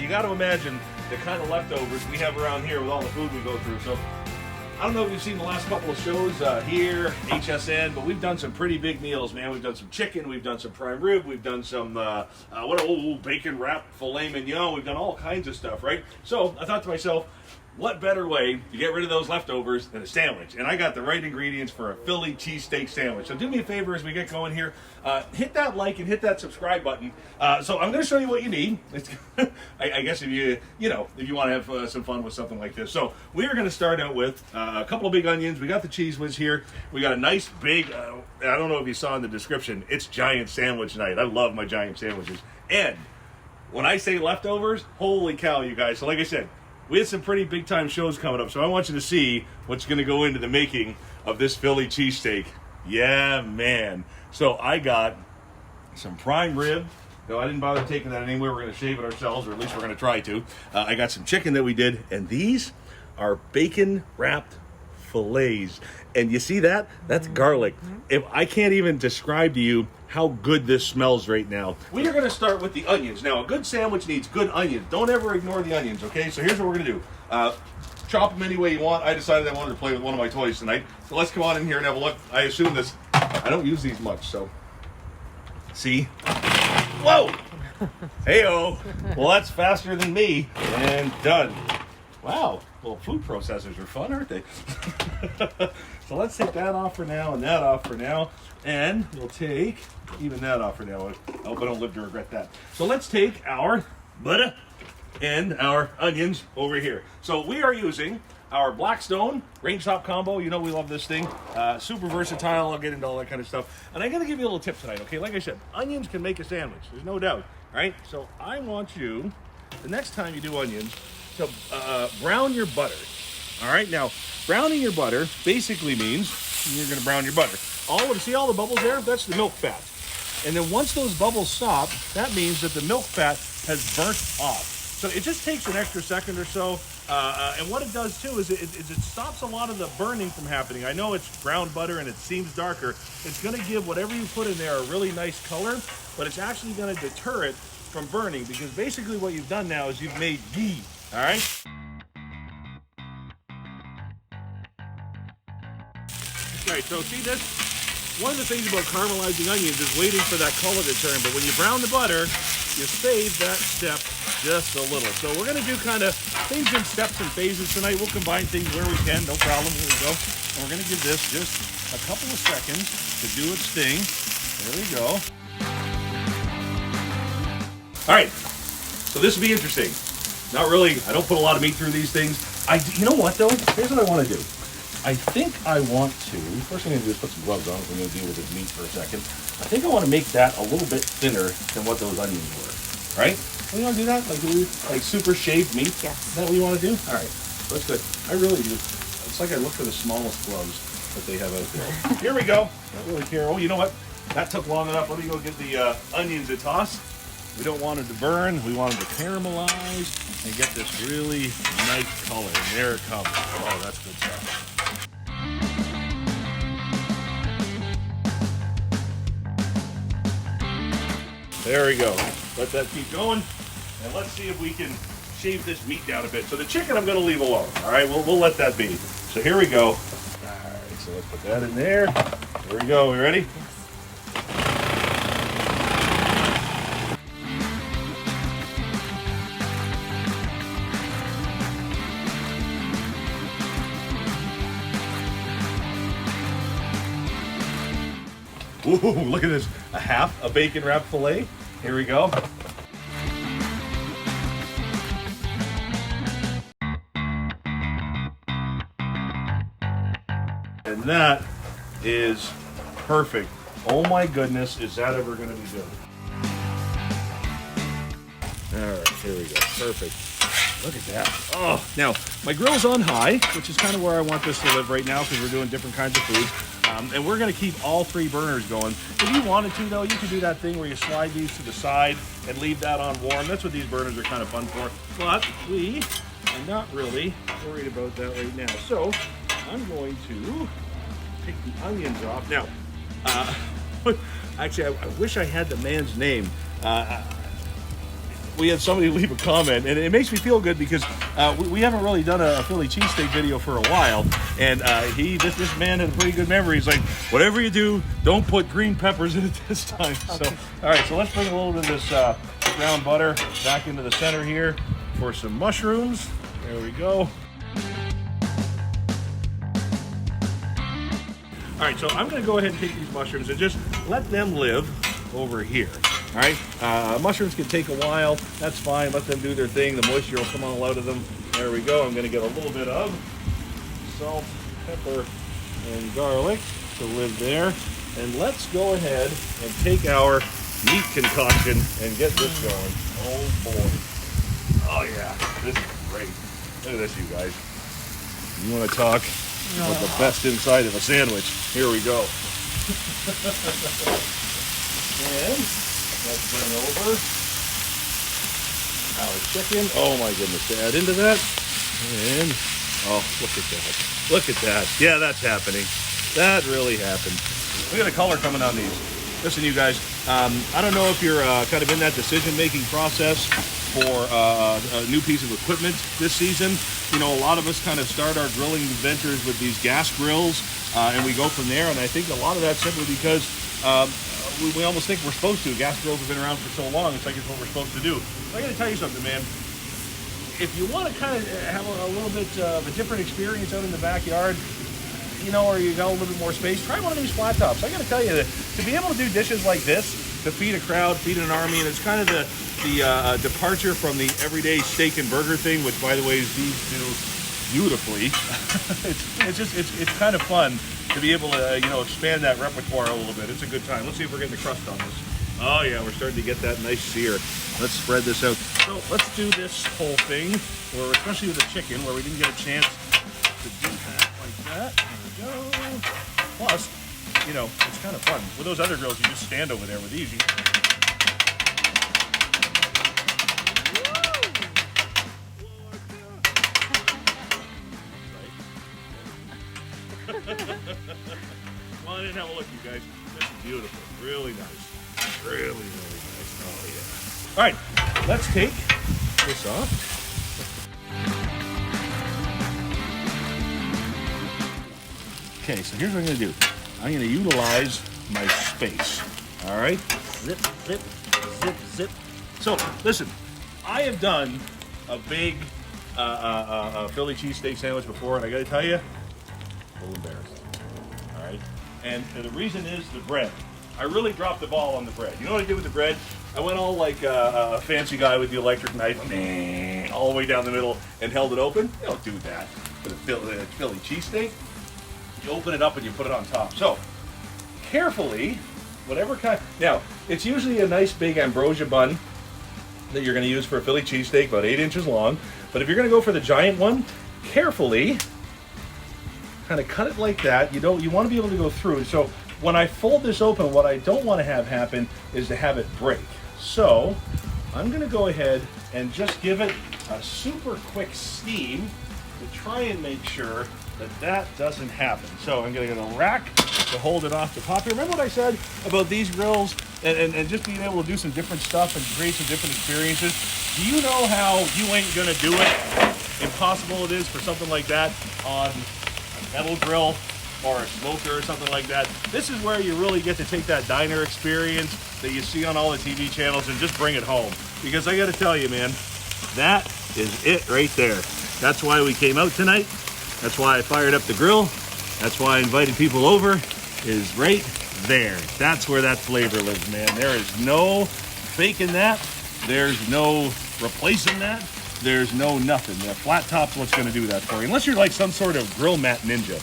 you got to imagine the kind of leftovers we have around here with all the food we go through. So I don't know if you've seen the last couple of shows here, HSN, but we've done some pretty big meals, man. We've done some chicken, we've done some prime rib, we've done some bacon wrapped filet mignon. We've done all kinds of stuff, right? So I thought to myself, what better way to get rid of those leftovers than a sandwich? And I got the right ingredients for a Philly cheesesteak sandwich. So do me a favor as we get going here. Hit that like and hit that subscribe button. So I'm going to show you what you need. I guess if you want to have some fun with something like this. So we are going to start out with a couple of big onions. We got the cheese whiz here. We got a nice big, I don't know if you saw in the description, it's giant sandwich night. I love my giant sandwiches. And when I say leftovers, holy cow, you guys. So like I said, we had some pretty big time shows coming up, so I want you to see what's going to go into the making of this Philly cheesesteak. Yeah, man. So I got some prime rib. No, I didn't bother taking that anywhere. We're going to shave it ourselves, or at least we're going to try to. I got some chicken that we did, and these are bacon wrapped fillets. And you see that? That's garlic. If I can't even describe to you how good this smells right now. We are going to start with the onions. Now, a good sandwich needs good onions. Don't ever ignore the onions, okay? So here's what we're going to do. Chop them any way you want. I decided I wanted to play with one of my toys tonight. So let's come on in here and have a look. I assume this, I don't use these much, so. See? Whoa! Hey-oh. Well, that's faster than me. And done. Wow. Well, food processors are fun, aren't they? So let's take that off for now and that off for now. And we'll take even that off for now. I hope I don't live to regret that. So let's take our butter and our onions over here. So we are using our Blackstone range top combo. You know we love this thing. Super versatile. I'll get into all that kind of stuff. And I'm going to give you a little tip tonight, okay? Like I said, onions can make a sandwich. There's no doubt, right? So I want you, the next time you do onions, to brown your butter. All right? Now, browning your butter basically means you're going to brown your butter. See all the bubbles there? That's the milk fat. And then once those bubbles stop, that means that the milk fat has burnt off. So it just takes an extra second or so. And what it does too is it stops a lot of the burning from happening. I know it's brown butter and it seems darker. It's going to give whatever you put in there a really nice color, but it's actually going to deter it from burning, because basically what you've done now is you've made ghee. All right? All right, so see this? One of the things about caramelizing onions is waiting for that color to turn, but when you brown the butter, you save that step just a little. So we're going to do kind of things in steps and phases tonight. We'll combine things where we can, no problem. Here we go. And we're going to give this just a couple of seconds to do its thing. There we go. All right, so this will be interesting. Not really, I don't put a lot of meat through these things. You know what though? Here's what I want to do. I think I want to, first thing I'm going to do is put some gloves on if I'm going to deal with this meat for a second. I think I want to make that a little bit thinner than what those onions were, right? You want to do that? Like super shaved meat? Yes. Is that what you want to do? All right, that's good. I really do. It's like I look for the smallest gloves that they have out there. Here we go. Don't really care. Oh, you know what? That took long enough. Let me go give the onions a toss. We don't want it to burn. We want it to caramelize and get this really nice color. And there it comes. Oh, that's good stuff. There we go. Let that keep going. And let's see if we can shave this meat down a bit. So the chicken I'm going to leave alone. All right, we'll let that be. So here we go. All right, so let's put that in there. Here we go. We ready? Ooh, look at this. A bacon wrapped filet. Here we go. And that is perfect. Oh my goodness, is that ever going to be good? All right, here we go. Perfect. Look at that. Oh, now my grill's on high, which is kind of where I want this to live right now because we're doing different kinds of food. And we're going to keep all three burners going. If you wanted to, though, you could do that thing where you slide these to the side and leave that on warm. That's what these burners are kind of fun for. But we are not really worried about that right now. So I'm going to take the onions off. Now, actually, I wish I had the man's name. we had somebody leave a comment, and it makes me feel good because we haven't really done a Philly cheesesteak video for a while, and this man had a pretty good memory. He's like, whatever you do, don't put green peppers in it this time. Okay. So, all right, so let's bring a little bit of this brown butter back into the center here for some mushrooms. There we go. All right, so I'm going to go ahead and take these mushrooms and just let them live over here. All right, mushrooms can take a while. That's fine. Let them do their thing. The moisture will come all out of them. There we go. I'm going to get a little bit of salt, pepper, and garlic to live there. And let's go ahead and take our meat concoction and get this going. Oh boy. Oh yeah, this is great. Look at this, you guys. You want to talk about the best inside of a sandwich? Here we go. And let's bring over our chicken. Oh my goodness, to add into that. And oh, look at that. Look at that. Yeah, that's happening. That really happened. Look at the color coming on these. Listen, you guys, I don't know if you're kind of in that decision-making process for a new piece of equipment this season. You know, a lot of us kind of start our grilling ventures with these gas grills, and we go from there. And I think a lot of that's simply because we almost think we're supposed to. Gas grills have been around for so long, it's like it's what we're supposed to do. But I got to tell you something, man. If you want to kind of have a little bit of a different experience out in the backyard, you know, or you got a little bit more space, try one of these flat tops. I got to tell you that to be able to do dishes like this, to feed a crowd, feed an army, and it's kind of the departure from the everyday steak and burger thing, which, by the way, these do beautifully. it's kind of fun to be able to expand that repertoire a little bit. It's a good time. Let's see if we're getting the crust on this. Oh yeah, we're starting to get that nice sear. Let's spread this out. So let's do this whole thing, or especially with the chicken, where we didn't get a chance to do that like that. There we go. Plus, you know, it's kind of fun. With those other grills, you just stand over there. With these, you... Well, I didn't have a look, you guys. This is beautiful. Really nice. Really, really nice. Oh, yeah. All right, let's take this off. Okay, so here's what I'm going to do. I'm going to utilize my space. All right? Zip, zip, zip, zip. So, listen, I have done a big Philly cheesesteak sandwich before, and I got to tell you, a little embarrassed. All right? And the reason is the bread. I really dropped the ball on the bread. You know what I did with the bread? I went all like a fancy guy with the electric knife, all the way down the middle, and held it open. You don't do that with a Philly cheesesteak. You open it up and you put it on top. So, carefully, whatever kind... Now, it's usually a nice big ambrosia bun that you're going to use for a Philly cheesesteak, about 8 inches long. But if you're going to go for the giant one, carefully, kind of cut it like that. You want to be able to go through. So, when I fold this open, what I don't want to have happen is to have it break. So, I'm going to go ahead and just give it a super quick steam to try and make sure that doesn't happen. So I'm going to get a rack to hold it off the top here. Remember what I said about these grills and just being able to do some different stuff and create some different experiences? Do you know how you ain't going to do it? Impossible it is for something like that on a metal grill or a smoker or something like that. This is where you really get to take that diner experience that you see on all the TV channels and just bring it home. Because I got to tell you, man, that is it right there. That's why we came out tonight. That's why I fired up the grill. That's why I invited people over, is right there. That's where that flavor lives, man. There is no faking that. There's no replacing that. There's no nothing. The flat top's what's going to do that for you. Unless you're like some sort of grill mat ninja.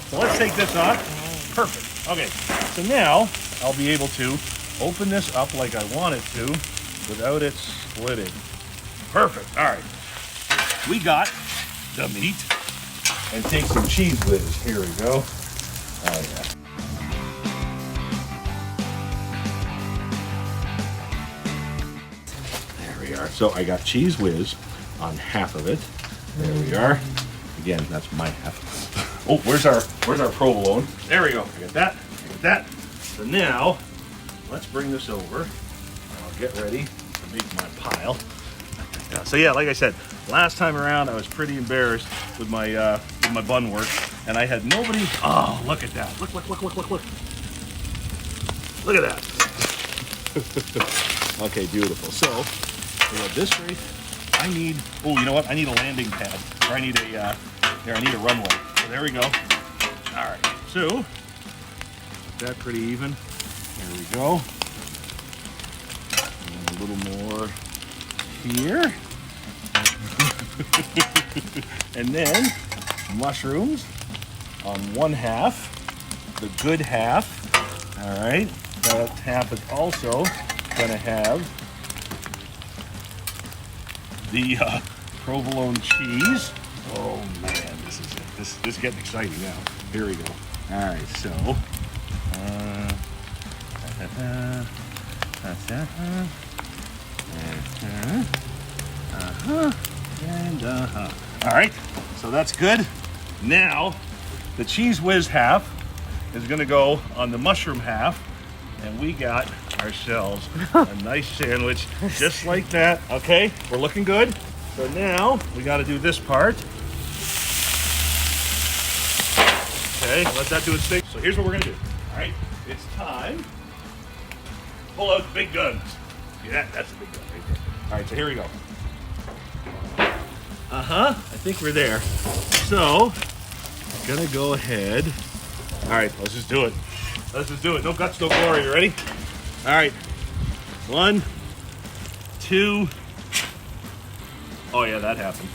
So let's take this off. Perfect. Okay, so now I'll be able to open this up like I want it to without it splitting. Perfect. All right. We got the meat and take some cheese whiz. Here we go. Oh yeah. There we are. So I got cheese whiz on half of it. There we are. Again, that's my half. Oh, where's our provolone? There we go. I got that. I got that. So now let's bring this over. I'll get ready to make my pile. Yeah, so yeah, like I said, last time around I was pretty embarrassed with my bun work, and I had nobody. Oh, look at that! Look! Look at that! Okay, beautiful. So we have this right. I need. Oh, you know what? I need a landing pad, or I need a. Here, I need a runway. So there we go. All right. So get that pretty even. There we go. And a little more here. And then mushrooms on one half, the good half. All right, that half is also going to have the provolone cheese. Oh man, this is it. This is getting exciting now. Here we go. All right, so and all right, so that's good. Now the cheese whiz half is going to go on the mushroom half, and we got ourselves a nice sandwich just like that. Okay, we're looking good. So now we got to do this part. Okay, let that do its thing. So here's what we're going to do. All right, it's time. Pull out the big guns. See that? That's a big gun right there. All right, so here we go. I think we're there. So, I'm gonna go ahead. All right, let's just do it. Let's just do it. No guts, no glory. You ready? All right. 1, 2. Oh yeah, that happened.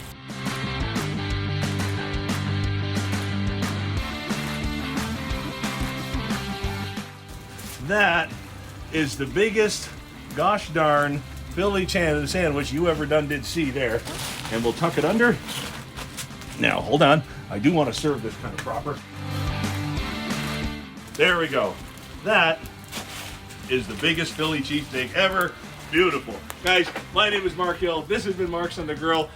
That is the biggest gosh darn Philly sandwich you ever did see there. And we'll tuck it under. Now, hold on. I do want to serve this kind of proper. There we go. That is the biggest Philly cheesesteak ever. Beautiful. Guys, my name is Marc Gill. This has been Marc's on the Grill.